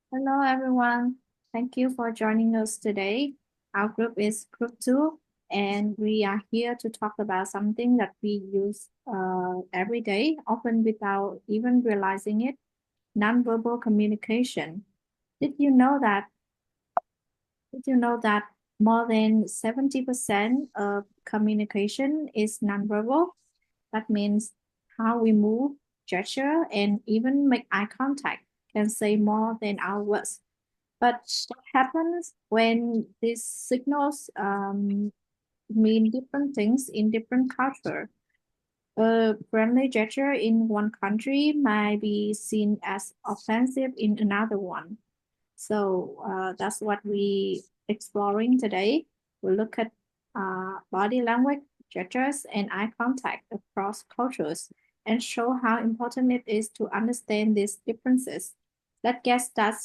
Hello, everyone. Thank you for joining us today. Our group is Group 2, and we are here to talk about something that we use every day, often without even realizing it, nonverbal communication. Did you know that? Did you know that more than 70% of communication is nonverbal? That means how we move, gesture, and even make eye contact can say more than our words. But what happens when these signals mean different things in different culture? A friendly gesture in one country might be seen as offensive in another one. So that's what we exploring today. We'll look at body language, gestures, and eye contact across cultures and show how important it is to understand these differences. Let's get started,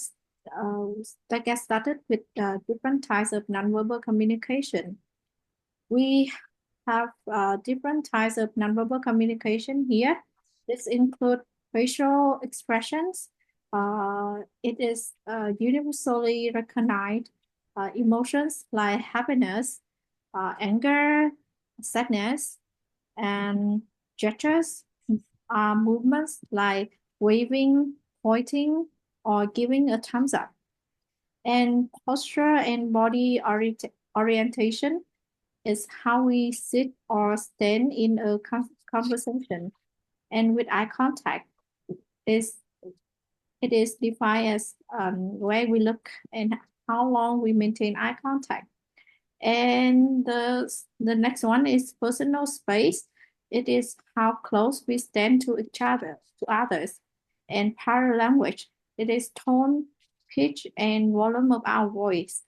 uh, let's get started with different types of nonverbal communication. We have different types of nonverbal communication here. This include facial expressions. It is universally recognized emotions like happiness, anger, sadness, and gestures are movements like waving, pointing, or giving a thumbs up. And posture and body orientation is how we sit or stand in a conversation. And with eye contact, is it is defined as where we look and how long we maintain eye contact. And the next one is personal space. It is how close we stand to each other, to others. And paralanguage, it is tone, pitch, and volume of our voice.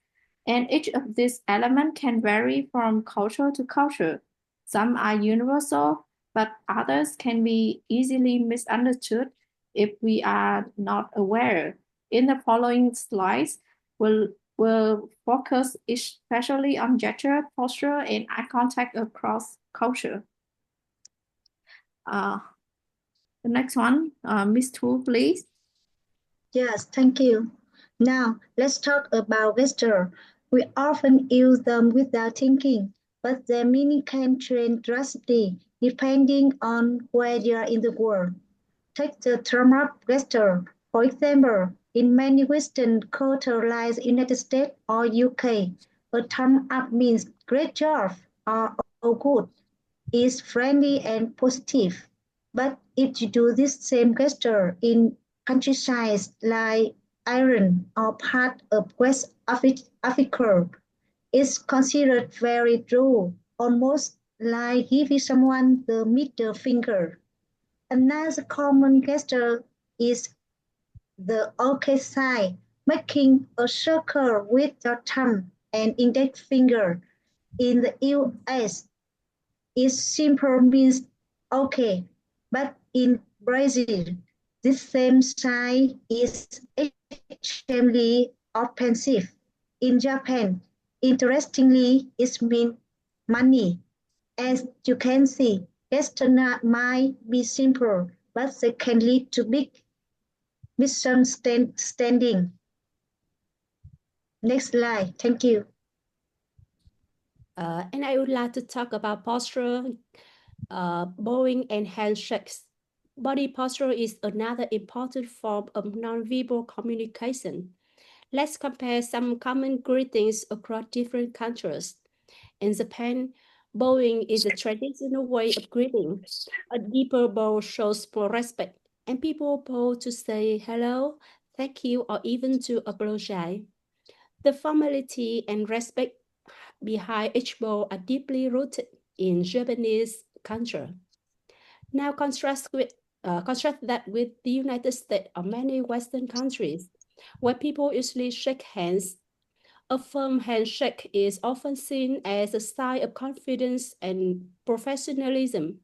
And each of these elements can vary from culture to culture. Some are universal, but others can be easily misunderstood if we are not aware. In the following slides, we'll focus especially on gesture, posture, and eye contact across culture. Uh, the next one, Miss Tu, please. Yes, thank you. Now, let's talk about gestures. We often use them without thinking, but their meaning can change drastically depending on where you are in the world. Take the thumb up gesture. For example, in many Western cultures like the United States or UK, a thumb up means great job or oh good, is friendly and positive. But if you do this same gesture in countryside like Iran or part of West Africa, it's considered very rude, almost like giving someone the middle finger. Another common gesture is the OK sign, making a circle with your thumb and index finger. In the US, it simply means okay, but in Brazil, this same sign is extremely offensive. In Japan, interestingly, it means money. As you can see, gestures might be simple, but they can lead to big misunderstanding. Next slide. Thank you. And I would like to talk about posture, bowing, and handshakes. Body posture is another important form of nonverbal communication. Let's compare some common greetings across different countries. In Japan, bowing is a traditional way of greeting. A deeper bow shows more respect, and people bow to say hello, thank you, or even to apologize. The formality and respect behind each bow are deeply rooted in Japanese culture. Now contrast that with the United States or many Western countries, where people usually shake hands. A firm handshake is often seen as a sign of confidence and professionalism.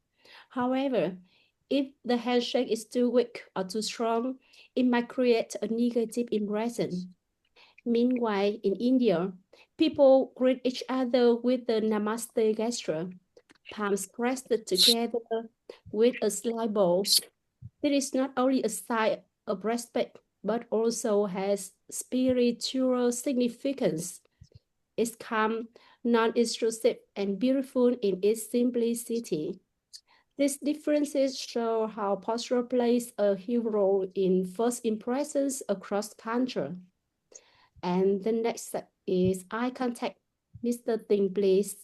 However, if the handshake is too weak or too strong, it might create a negative impression. Meanwhile, in India, people greet each other with the namaste gesture, palms pressed together with a slight bow. This is not only a sign of respect, but also has spiritual significance. It's calm, non-intrusive, and beautiful in its simplicity. These differences show how posture plays a huge role in first impressions across culture. And the next step is eye contact. Mr. Ting, please.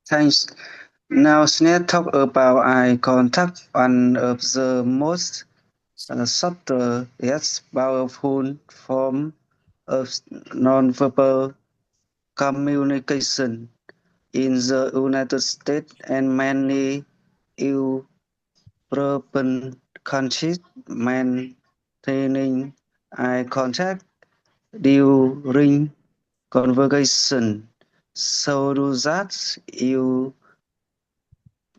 Thanks. Now let's talk about eye contact, one of the most subtle yet powerful form of nonverbal communication. In the United States and many European countries, maintaining eye contact during conversation so that you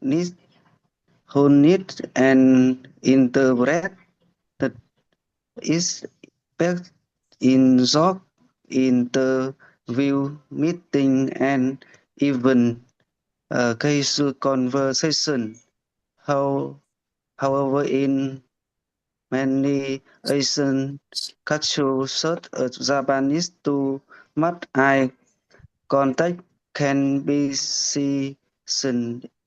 need who need and interpret that is back in job interview meeting and even casual conversation. How, however, in many Asian cultures such as Japanese, too much eye contact can be seen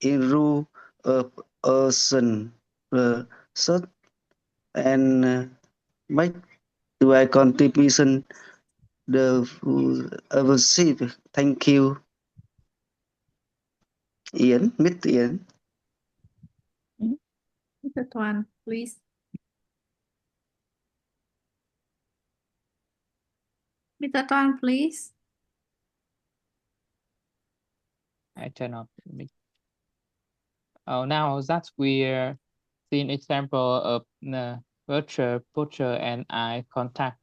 in rule of person such and make to a contribution the receive. Thank you. Ian, Mr. Ian. Mr. Tuan, please. Mr. Tuan, please. I turn off the mic. Now that we're seeing example of virtual posture and eye contact,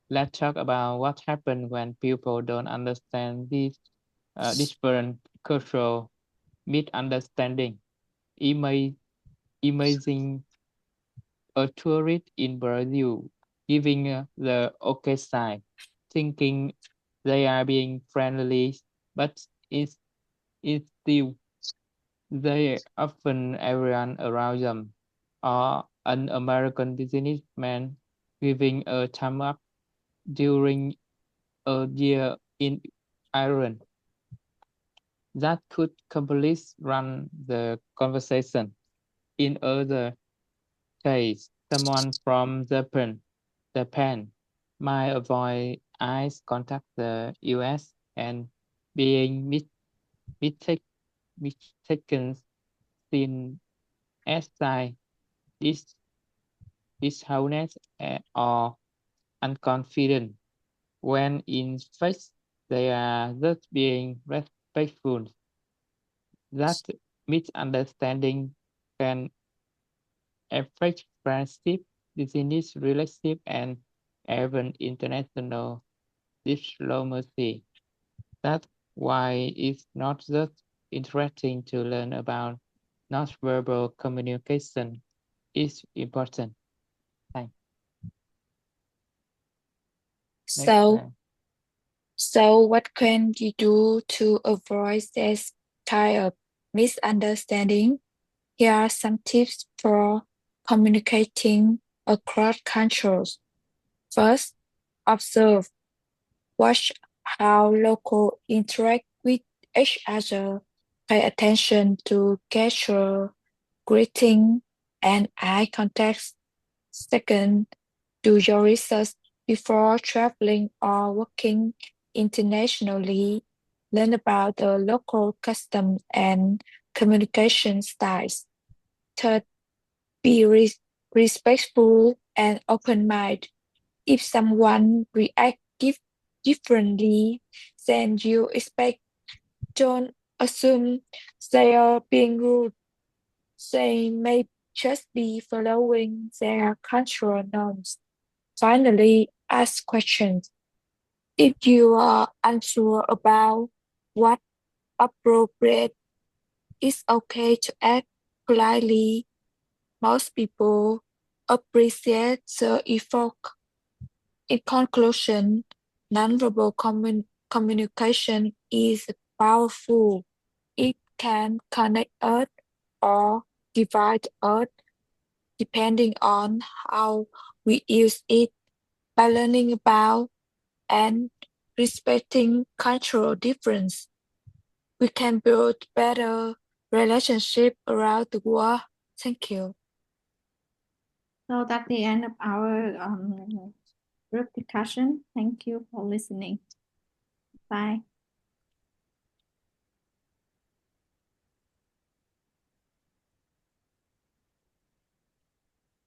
let's talk about what happens when people don't understand these different cultural misunderstanding. Imagine a tourist in Brazil giving the okay sign, thinking they are being friendly, but it's still they often everyone around them, or an American businessman giving a thumb up during a year in Ireland. That could completely run the conversation. In other case, someone from Japan might avoid eyes contact the US and being mistaken seen as sign dishonest or unconfident, when in fact they are just being respectful. That misunderstanding can affect friendship, business relationship, and even international diplomacy. That's why it's not just interesting to learn about nonverbal communication. It's important. Thanks. So what can you do to avoid this kind of misunderstanding? Here are some tips for communicating across cultures. First, observe. Watch how locals interact with each other. Pay attention to gesture, greeting, and eye contact. Second, do your research before traveling or working internationally. Learn about the local customs and communication styles. Third, be respectful and open-minded. If someone reacts differently than you expect, don't assume they are being rude. They may just be following their cultural norms. Finally, ask questions. If you are unsure about what appropriate, it's okay to ask politely. Most people appreciate the effort. In conclusion, nonverbal communication is powerful. It can connect us or divide us depending on how we use it by learning about and respecting cultural difference. We can build better relationships around the world. Thank you. So that's the end of our group discussion. Thank you for listening. Bye.